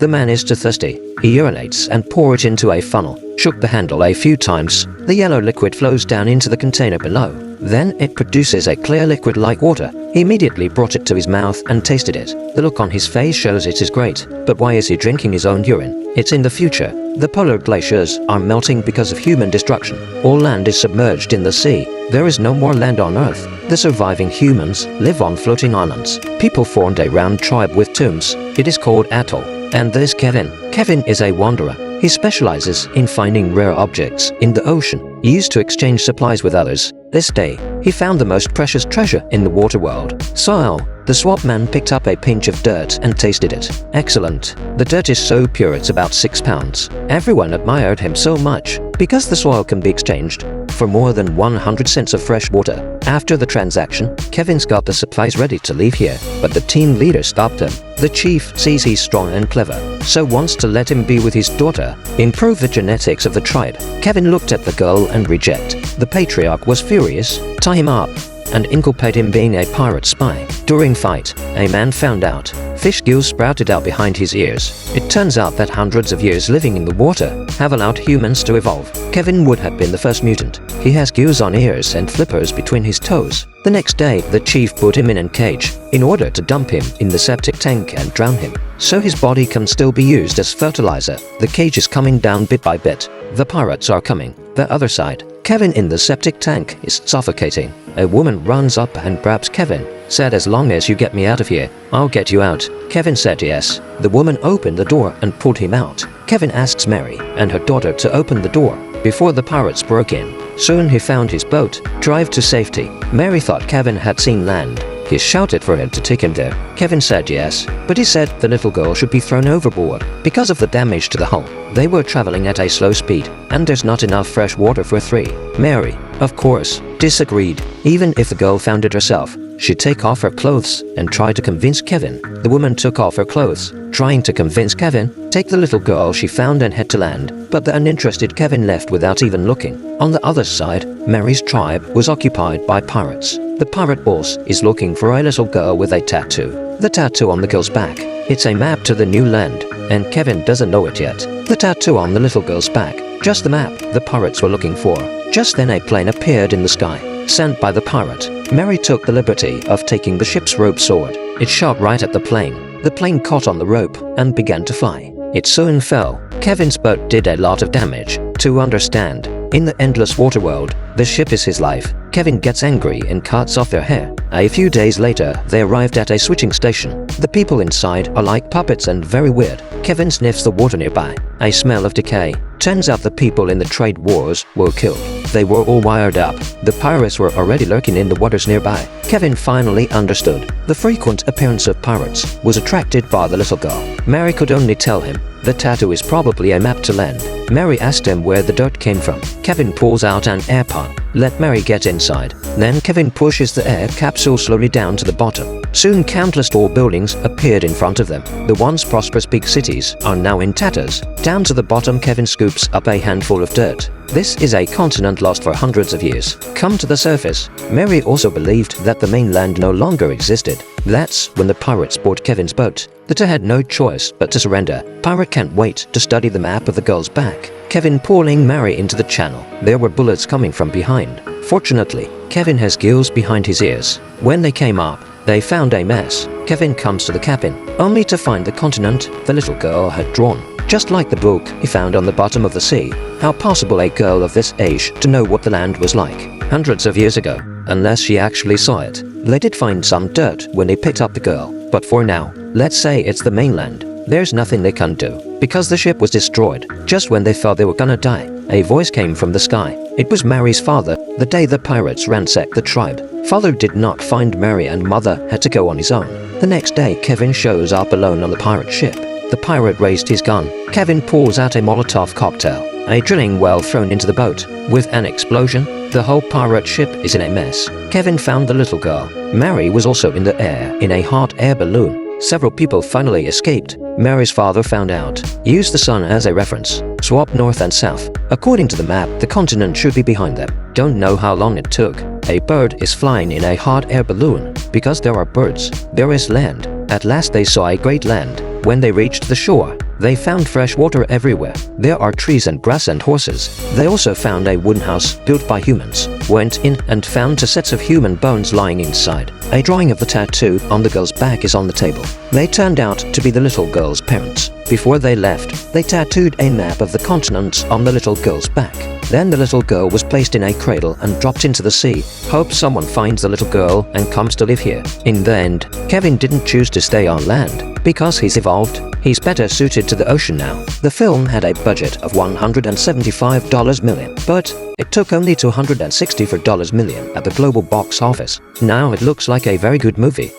The man is too thirsty. He urinates and pours it into a funnel. Shook the handle a few times. The yellow liquid flows down into the container below. Then it produces a clear liquid like water. He immediately brought it to his mouth and tasted it. The look on his face shows it is great. But why is he drinking his own urine? It's in the future. The polar glaciers are melting because of human destruction. All land is submerged in the sea. There is no more land on Earth. The surviving humans live on floating islands. People formed a round tribe with tombs. It is called atoll. And this Kevin. Kevin is a wanderer. He specializes in finding rare objects in the ocean, used to exchange supplies with others. This day, he found the most precious treasure in the Waterworld. Soil. The swap man picked up a pinch of dirt and tasted it. Excellent. The dirt is so pure it's about 6 pounds. Everyone admired him so much because the soil can be exchanged for more than 100 cents of fresh water. After the transaction, Kevin's got the supplies ready to leave here, but the team leader stopped him. The chief sees he's strong and clever, so wants to let him be with his daughter, improve the genetics of the tribe. Kevin looked at the girl and rejected. The patriarch was furious, tie him up, and inculpate him being a pirate spy. During fight, a man found out. Fish gills sprouted out behind his ears. It turns out that hundreds of years living in the water have allowed humans to evolve. Kevin would have been the first mutant. He has gills on ears and flippers between his toes. The next day, the chief put him in a cage in order to dump him in the septic tank and drown him, so his body can still be used as fertilizer. The cage is coming down bit by bit. The pirates are coming. The other side. Kevin in the septic tank is suffocating. A woman runs up and grabs Kevin, said, "As long as you get me out of here, I'll get you out." Kevin said yes. The woman opened the door and pulled him out. Kevin asks Mary and her daughter to open the door before the pirates broke in. Soon he found his boat, drive to safety. Mary thought Kevin had seen land. He shouted for him to take him there. Kevin said yes, but he said the little girl should be thrown overboard because of the damage to the hull. They were traveling at a slow speed, and there's not enough fresh water for 3. Mary, of course, disagreed. Even if the girl found it herself, she'd take off her clothes and try to convince Kevin. The woman took off her clothes, trying to convince Kevin, take the little girl she found and head to land. But the uninterested Kevin left without even looking. On the other side, Mary's tribe was occupied by pirates. The pirate boss is looking for a little girl with a tattoo. The tattoo on the girl's back. It's a map to the new land, and Kevin doesn't know it yet. The tattoo on the little girl's back. Just the map the pirates were looking for. Just then a plane appeared in the sky, sent by the pirate. Mary took the liberty of taking the ship's rope sword. It shot right at the plane. The plane caught on the rope and began to fly. It soon fell. Kevin's boat did a lot of damage. To understand, in the endless water world, the ship is his life. Kevin gets angry and cuts off their hair. A few days later, they arrived at a switching station. The people inside are like puppets and very weird. Kevin sniffs the water nearby. A smell of decay. Turns out the people in the trade wars were killed. They were all wired up. The pirates were already lurking in the waters nearby. Kevin finally understood. The frequent appearance of pirates was attracted by the little girl. Mary could only tell him the tattoo is probably a map to land. Mary asked him where the dirt came from. Kevin pulls out an air pod. Let Mary get inside. Then Kevin pushes the air capsule slowly down to the bottom. Soon countless tall buildings appeared in front of them. The once prosperous big cities are now in tatters. Down to the bottom, Kevin scoops up a handful of dirt. This is a continent lost for hundreds of years. Come to the surface. Mary also believed that the mainland no longer existed. That's when the pirates boarded Kevin's boat. The two had no choice but to surrender. Pirate can't wait to study the map of the girl's back. Kevin pulling Mary into the channel. There were bullets coming from behind. Fortunately, Kevin has gills behind his ears. When they came up, they found a mess. Kevin comes to the cabin, only to find the continent the little girl had drawn. Just like the book he found on the bottom of the sea. How possible a girl of this age to know what the land was like hundreds of years ago, unless she actually saw it. They did find some dirt when they picked up the girl, but for now, let's say it's the mainland. There's nothing they can do, because the ship was destroyed. Just when they thought they were gonna die, a voice came from the sky. It was Mary's father, the day the pirates ransacked the tribe. Father did not find Mary and mother had to go on his own. The next day, Kevin shows up alone on the pirate ship. The pirate raised his gun. Kevin pulls out a Molotov cocktail. A drilling well thrown into the boat. With an explosion, the whole pirate ship is in a mess. Kevin found the little girl. Mary was also in the air in a hot air balloon. Several people finally escaped. Mary's father found out. Used the sun as a reference. Swap north and south. According to the map, the continent should be behind them. Don't know how long it took. A bird is flying in a hot air balloon. Because there are birds, there is land. At last they saw a great land. When they reached the shore, They found fresh water everywhere. There are trees and grass and horses. They also found a wooden house built by humans. Went in and found 2 sets of human bones lying inside. A drawing of the tattoo on the girl's back is on the table. They turned out to be the little girl's parents. Before they left, they tattooed a map of the continents on the little girl's back. Then the little girl was placed in a cradle and dropped into the sea. Hope someone finds the little girl and comes to live here. In the end, Kevin didn't choose to stay on land. Because he's evolved, he's better suited to the ocean now. The film had a budget of $175 million, but it took only $264 million at the global box office. Now it looks like a very good movie.